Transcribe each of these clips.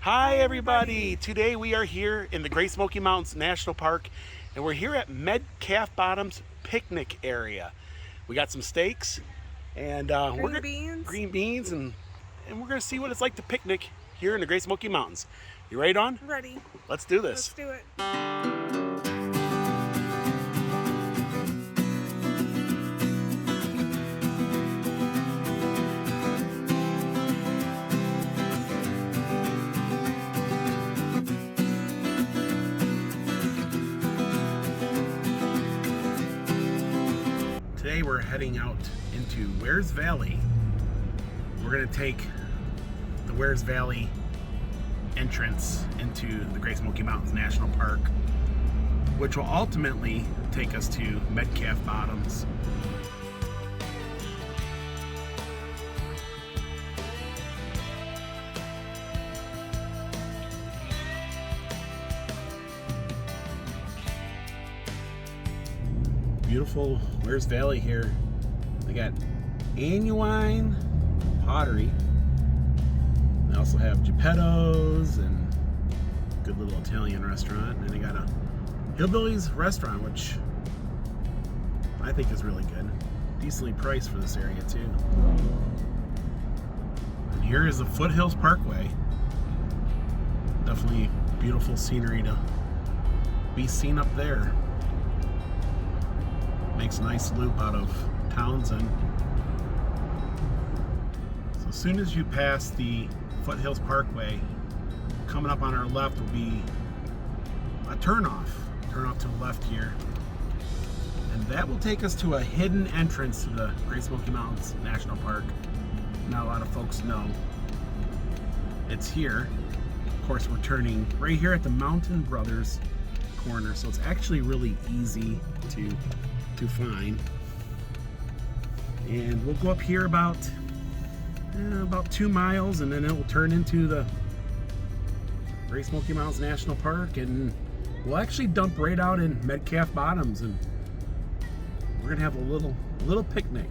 Hi everybody! Today we are here in the Great Smoky Mountains National Park and we're here at Metcalf Bottom's picnic area. We got some steaks and green beans and we're going to see what it's like to picnic here in the Great Smoky Mountains. You ready, Dawn? Ready. Let's do this. Let's do it. Today we're heading out into Wears Valley. We're going to take the Wears Valley entrance into the Great Smoky Mountains National Park, which will ultimately take us to Metcalf Bottoms. Beautiful Wears Valley here. They got genuine pottery. They also have Geppetto's and good little Italian restaurant. And they got a Hillbillies restaurant, which I think is really good. Decently priced for this area too. And here is the Foothills Parkway. Definitely beautiful scenery to be seen up there. Makes a nice loop out of Townsend. So as soon as you pass the Foothills Parkway, coming up on our left will be a turnoff. Turn off to the left here. And that will take us to a hidden entrance to the Great Smoky Mountains National Park. Not a lot of folks know. It's here. Of course, we're turning right here at the Mountain Brothers corner, so it's actually really easy to find. And we'll go up here about 2 miles, and then it will turn into the Great Smoky Mountains National Park, and we'll actually dump right out in Metcalf Bottoms, and we're gonna have a little picnic.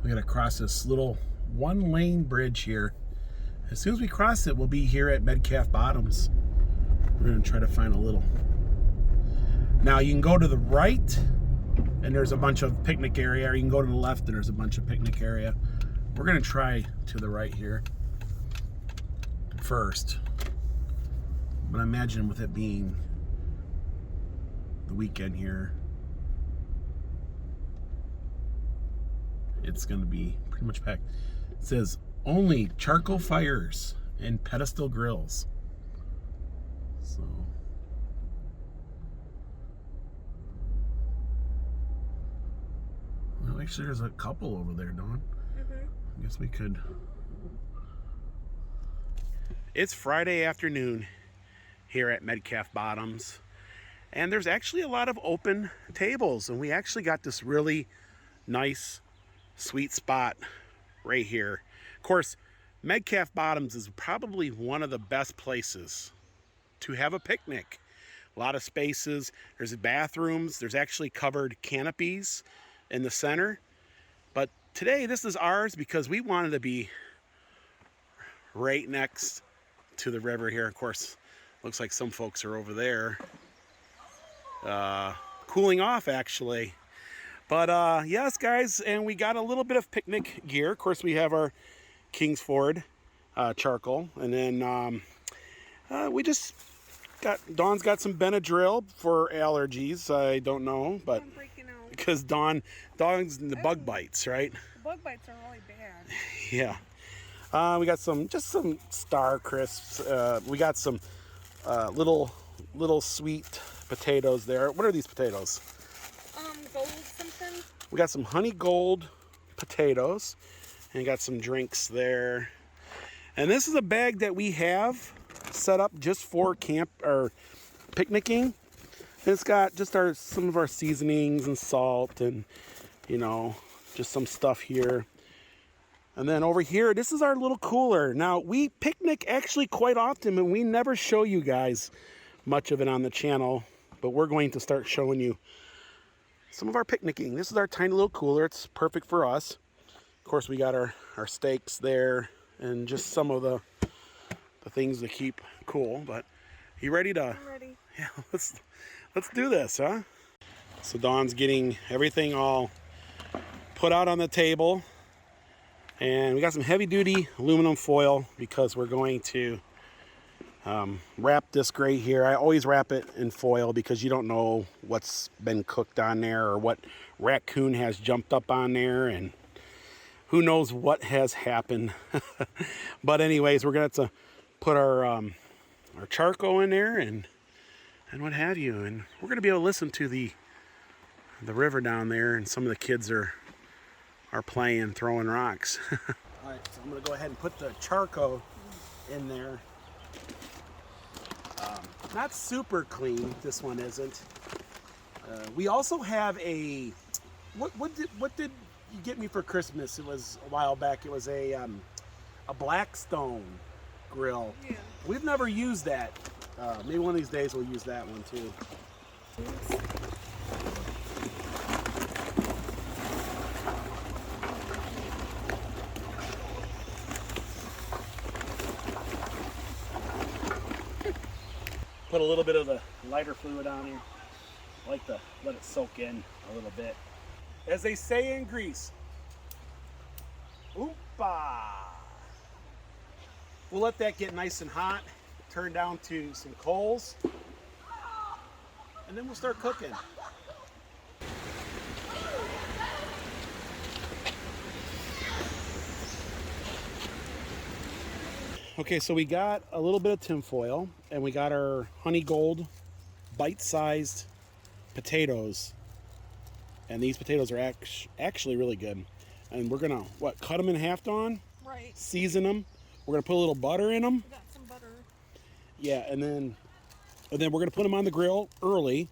We gotta cross this little one-lane bridge here. As soon as we cross it, we'll be here at Metcalf Bottoms. We're gonna try to find a little. Now you can go to the right, and there's a bunch of picnic area, or you can go to the left, and there's a bunch of picnic area. We're gonna try to the right here first. But I imagine with it being the weekend here, it's going to be pretty much packed. It says only charcoal fires and pedestal grills. So well, actually there's a couple over there, Dawn. I guess we could. It's Friday afternoon here at Metcalf Bottoms, and there's actually a lot of open tables, and we actually got this really nice sweet spot right here. Of course, Metcalf Bottoms is probably one of the best places to have a picnic. A lot of spaces, there's bathrooms, there's actually covered canopies in the center. But today this is ours because we wanted to be right next to the river here. Of course, looks like some folks are over there cooling off actually. But yes, guys, and we got a little bit of picnic gear. Of course, we have our Kingsford charcoal, and then we just got, Dawn's got some Benadryl for allergies. I don't know, but I'm breaking out. because Dawn's the bug bites, right? The bug bites are really bad. Yeah. We got just some Star Crisps. We got some little sweet potatoes there. What are these potatoes? Gold something. We got some honey gold potatoes, and got some drinks there. And this is a bag that we have set up just for camp or picnicking. And it's got just some of our seasonings and salt and, you know, just some stuff here. And then over here, this is our little cooler. Now, we picnic actually quite often, and we never show you guys much of it on the channel, but we're going to start showing you some of our picnicking. This is our tiny little cooler. It's perfect for us. Of course, we got our steaks there and just some of the things to keep cool. But you ready to? I'm ready. Yeah, let's do this, huh? So Dawn's getting everything all put out on the table. And we got some heavy duty aluminum foil because we're going to wrap this grate here. I always wrap it in foil because you don't know what's been cooked on there or what raccoon has jumped up on there, and who knows what has happened. But anyways, we're going to have to put our charcoal in there and what have you. And we're going to be able to listen to the river down there, and some of the kids are playing, throwing rocks. All right, so I'm going to go ahead and put the charcoal in there. Not super clean, this one isn't. We also have a, what did you get me for Christmas? It was a while back. It was a Blackstone grill. Yeah. We've never used that. Maybe one of these days we'll use that one too. Put a little bit of the lighter fluid on here. I like to let it soak in a little bit. As they say in Greece, oompa. We'll let that get nice and hot, turn down to some coals, and then we'll start cooking. Okay, so we got a little bit of tin foil, and we got our honey gold bite-sized potatoes. And these potatoes are actually really good. And we're gonna, cut them in half, Dawn? Right. Season them. We're gonna put a little butter in them. We got some butter. Yeah, and then we're gonna put them on the grill early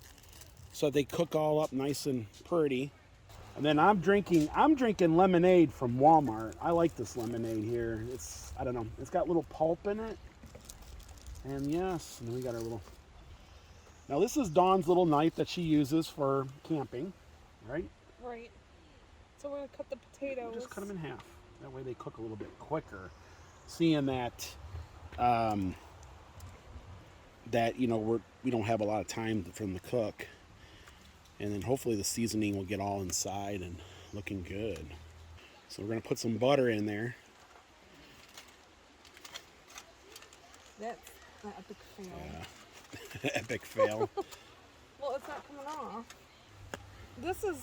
so that they cook all up nice and pretty. And then I'm drinking lemonade from Walmart. I like this lemonade here. I don't know, it's got little pulp in it. And yes, and then we got our little, now this is Dawn's little knife that she uses for camping, right? Right. So we're gonna cut the potatoes. We'll just cut them in half. That way they cook a little bit quicker. Seeing that, you know, we don't have a lot of time for them to cook. And then hopefully the seasoning will get all inside and looking good. So we're gonna put some butter in there. That's an epic fail. Yeah. Epic fail. Well, it's not coming off. This is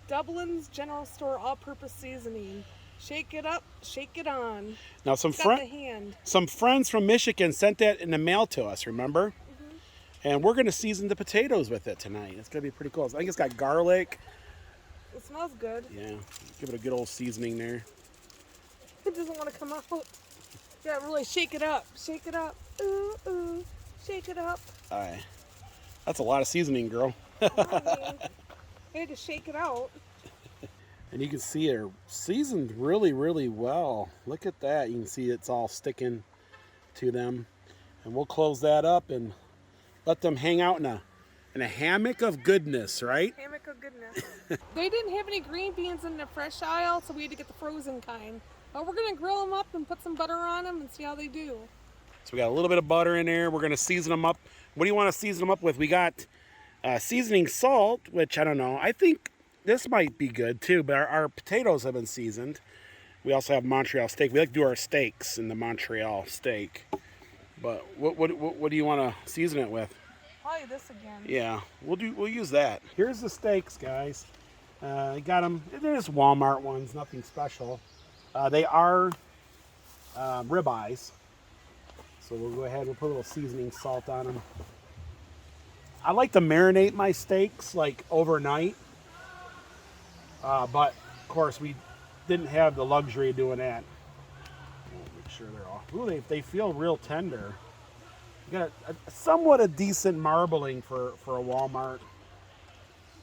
Dublin's General Store all-purpose seasoning. Shake it up, shake it on. Now some friends from Michigan sent that in the mail to us, remember? Mm-hmm. And we're gonna season the potatoes with it tonight. It's gonna be pretty cool. I think it's got garlic. It smells good. Yeah, give it a good old seasoning there. It doesn't want to come out. Yeah, really shake it up. Shake it up. Ooh, ooh. Shake it up. All right. That's a lot of seasoning, girl. I had to shake it out. And you can see it seasoned really, really well. Look at that. You can see it's all sticking to them. And we'll close that up and let them hang out in a hammock of goodness, right? Hammock of goodness. They didn't have any green beans in the fresh aisle, so we had to get the frozen kind. But we're going to grill them up and put some butter on them and see how they do. So we got a little bit of butter in there. We're going to season them up. What do you want to season them up with? We got seasoning salt, which I don't know. I think this might be good too, but our potatoes have been seasoned. We also have Montreal steak. We like to do our steaks in the Montreal steak. But what do you want to season it with? Probably this again. Yeah, we'll use that. Here's the steaks, guys. I got them. They're just Walmart ones, nothing special. They are ribeyes. So we'll go ahead and put a little seasoning salt on them. I like to marinate my steaks like overnight, but of course we didn't have the luxury of doing that. Make sure they're all. Ooh, they feel real tender. You got a somewhat a decent marbling for a Walmart,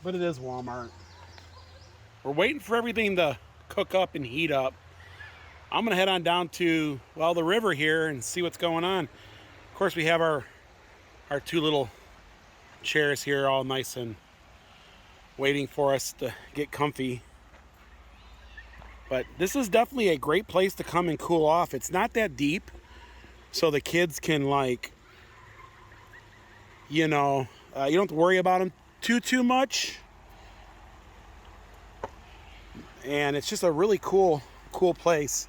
but it is Walmart. We're waiting for everything to cook up and heat up. I'm gonna head on down to, well, the river here and see what's going on. Of course, we have our two little chairs here all nice and waiting for us to get comfy. But this is definitely a great place to come and cool off. It's not that deep, so the kids can, like, you know, you don't have to worry about them too much. And it's just a really cool place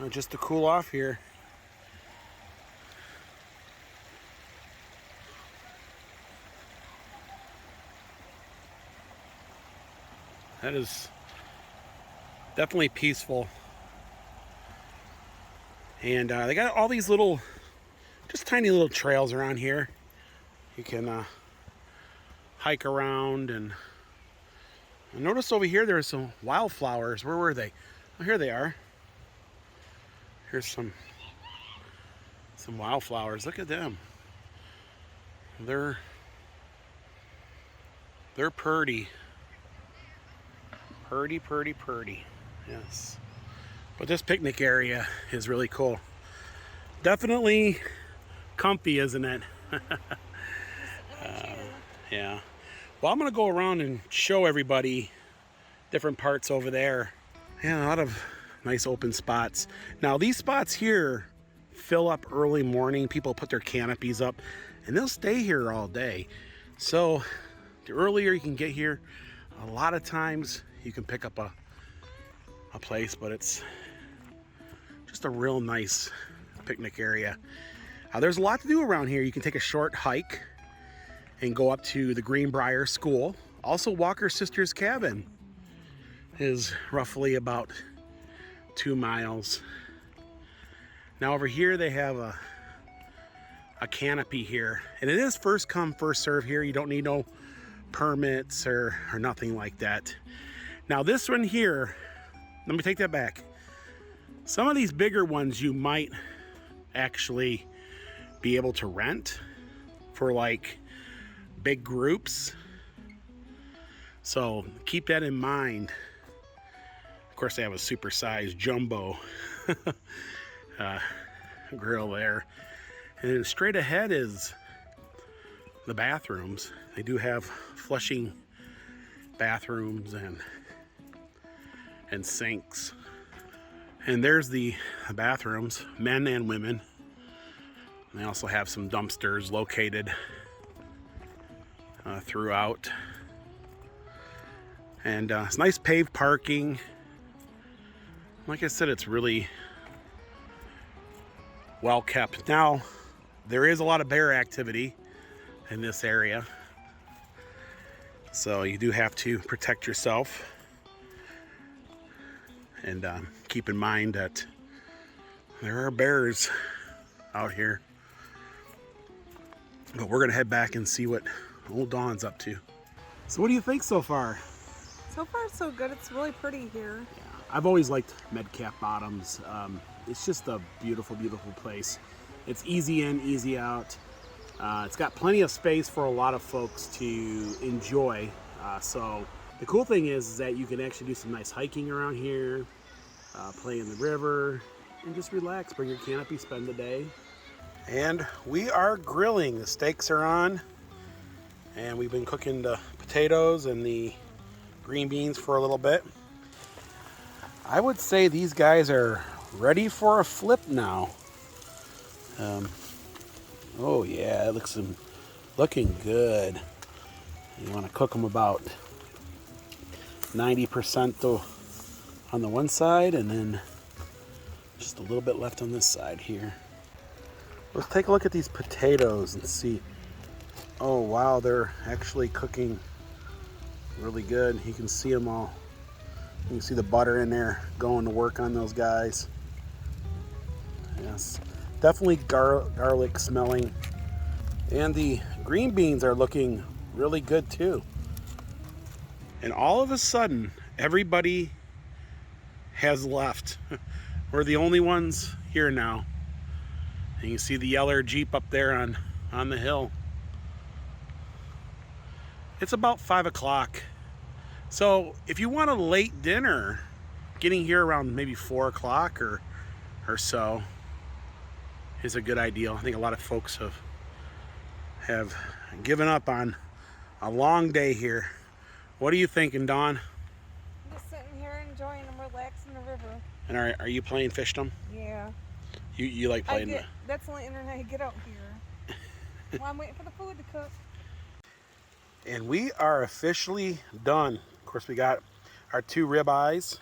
just to cool off here. That is definitely peaceful. And they got all these little, just tiny little trails around here. You can hike around, and I noticed over here there's some wildflowers. Where were they? Oh, here they are. Here's some wildflowers. Look at them. They're pretty. Pretty. Yes. But this picnic area is really cool. Definitely comfy, isn't it? Yeah. Well, I'm gonna go around and show everybody different parts over there. Yeah, a lot of nice open spots. Now these spots here fill up early morning. People put their canopies up and they'll stay here all day. So the earlier you can get here, a lot of times you can pick up a place, but it's just a real nice picnic area. There's a lot to do around here. You can take a short hike and go up to the Greenbrier School. Also, Walker Sisters Cabin is roughly about 2 miles. Now over here they have a canopy here, and it is first come first serve here. You don't need no permits or nothing like that. Now this one here, let me take that back. Some of these bigger ones you might actually be able to rent for like big groups. So keep that in mind. Of course, they have a supersized jumbo grill there. And then straight ahead is the bathrooms. They do have flushing bathrooms and sinks. And there's the bathrooms, men and women. And they also have some dumpsters located throughout. And it's nice paved parking. Like I said, it's really well kept. Now, there is a lot of bear activity in this area, so you do have to protect yourself. And keep in mind that there are bears out here. But we're gonna head back and see what old Dawn's up to. So what do you think so far? So far, so good. It's really pretty here. Yeah, I've always liked Metcalf Bottoms. It's just a beautiful place. It's easy in, easy out. It's got plenty of space for a lot of folks to enjoy. So the cool thing is that you can actually do some nice hiking around here, play in the river, and just relax. Bring your canopy, spend the day. And we are grilling. The steaks are on, and we've been cooking the potatoes and the green beans for a little bit. I would say these guys are ready for a flip now. Oh yeah, it looks looking good. You want to cook them about 90% on the one side, and then just a little bit left on this side here. Let's take a look at these potatoes and see. Oh wow, they're actually cooking really good. You can see them all. You can see the butter in there going to work on those guys. Yes, definitely garlic smelling. And the green beans are looking really good too. And all of a sudden, everybody has left. We're the only ones here now. And you see the yellow Jeep up there on the hill. It's about 5 o'clock. So if you want a late dinner, getting here around maybe 4 o'clock or so is a good idea. I think a lot of folks have given up on a long day here. What are you thinking, Dawn? I'm just sitting here enjoying and relaxing the river. And are you playing fishdom? Yeah. You like playing? That's the only internet I get out here. Well, I'm waiting for the food to cook. And we are officially done. Of course, we got our 2 ribeyes,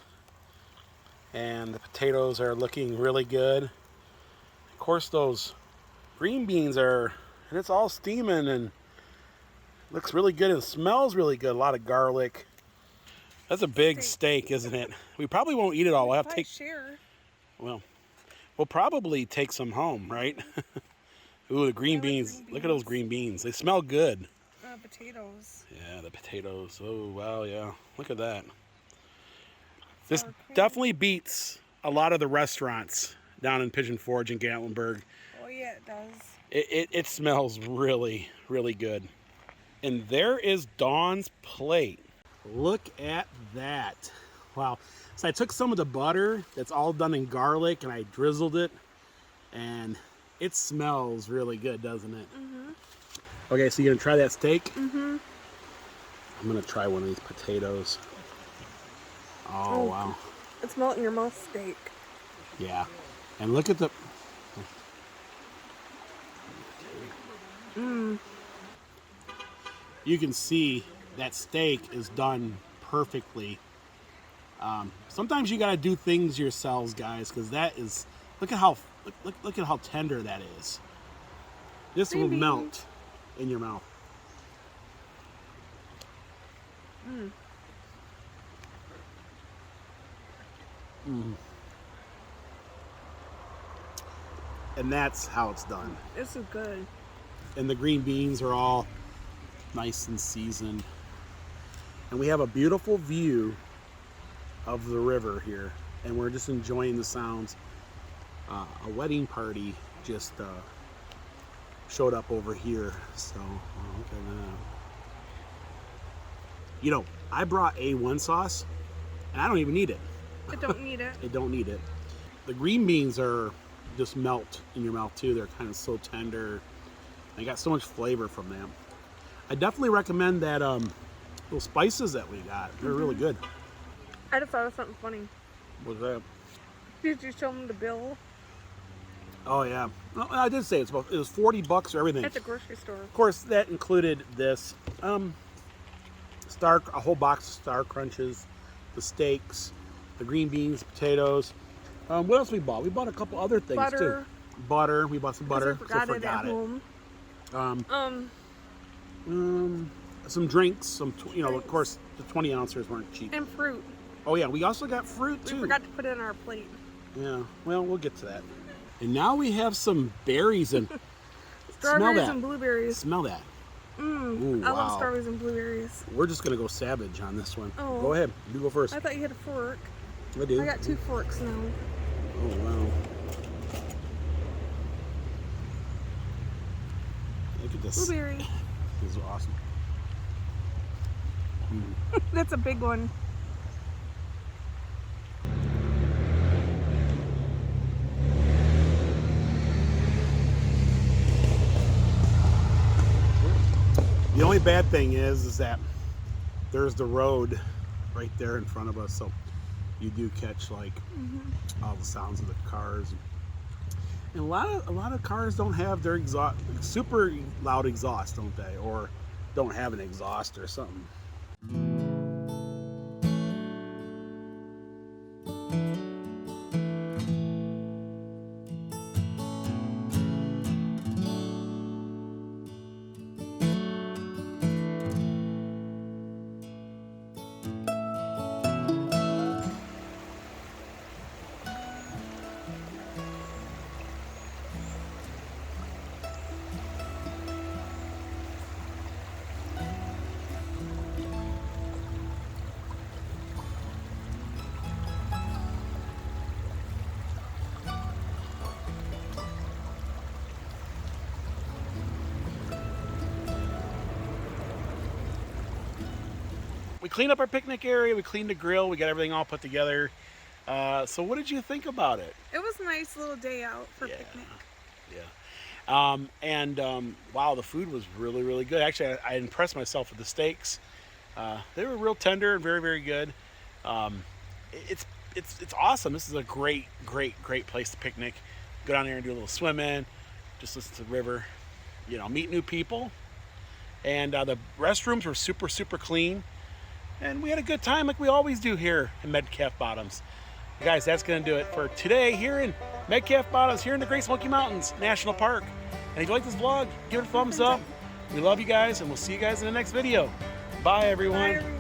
and the potatoes are looking really good. Of course, those green beans and it's all steaming and looks really good and smells really good. A lot of garlic. That's a big steak, isn't it? We probably won't eat it all. We'll have to take. Share. Well, we'll probably take some home, right? Ooh, the green beans. Look at those green beans. They smell good. Potatoes. Yeah, the potatoes. Oh, wow, yeah. Look at that. This definitely beats a lot of the restaurants down in Pigeon Forge and Gatlinburg. Oh, yeah, it does. It smells really, really good. And there is Dawn's plate. Look at that. Wow. So I took some of the butter that's all done in garlic and I drizzled it. And it smells really good, doesn't it? Mm-hmm. Okay, so you're going to try that steak? Mm-hmm. I'm going to try one of these potatoes. Oh, wow. It's melting in your mouth steak. Yeah. And look at the... You can see that steak is done perfectly. Sometimes you got to do things yourselves, guys, because that is... Look at how tender that is. This will melt in your mouth. And that's how it's done. This is good. And the green beans are all nice and seasoned. And we have a beautiful view of the river here. And we're just enjoying the sounds. A wedding party just showed up over here. So, look at that. You know, I brought A1 sauce, and I don't even need it. It don't need it. It don't need it. The green beans are just melt in your mouth too. They're kind of so tender. They got so much flavor from them. I definitely recommend that those spices that we got. They're really good. I just thought of something funny. What's that? Did you show them the bill? Oh yeah, well, I did say it was $40 for everything. At the grocery store. Of course, that included this a whole box of Star Crunches, the steaks, the green beans, potatoes. What else we bought? We bought a couple other things too. Butter. We bought some butter. I forgot it at home. Some drinks. Of course, the 20 ounces weren't cheap. And fruit. Oh yeah, we also got fruit too. We forgot to put it on our plate. Yeah. Well, we'll get to that. And now we have some berries and strawberries and blueberries. Smell that. Ooh, I love strawberries and blueberries. We're just gonna go savage on this one. Oh. Go ahead. You go first. I thought you had a fork. I do. I got 2 forks now. Oh wow. Look at this. Blueberry. This is awesome. That's a big one. The only bad thing is that there's the road right there in front of us, so you do catch like all the sounds of the cars. And a lot of cars don't have their super loud exhaust, don't they? Or don't have an exhaust or something. we cleaned up our picnic area. We cleaned the grill. We got everything all put together. So what did you think about it? It was a nice little day out for Yeah. picnic. Yeah. Wow, the food was really, really good. Actually, I impressed myself with the steaks. They were real tender and very, very good. Um, it's awesome. This is a great, great, great place to picnic. Go down there and do a little swimming. Just listen to the river. You know, meet new people. And the restrooms were super, super clean. And we had a good time like we always do here in Metcalf Bottoms. Guys, that's going to do it for today here in Metcalf Bottoms, here in the Great Smoky Mountains National Park. And if you like this vlog, give it a thumbs up. We love you guys, and we'll see you guys in the next video. Bye, everyone. Bye, everyone.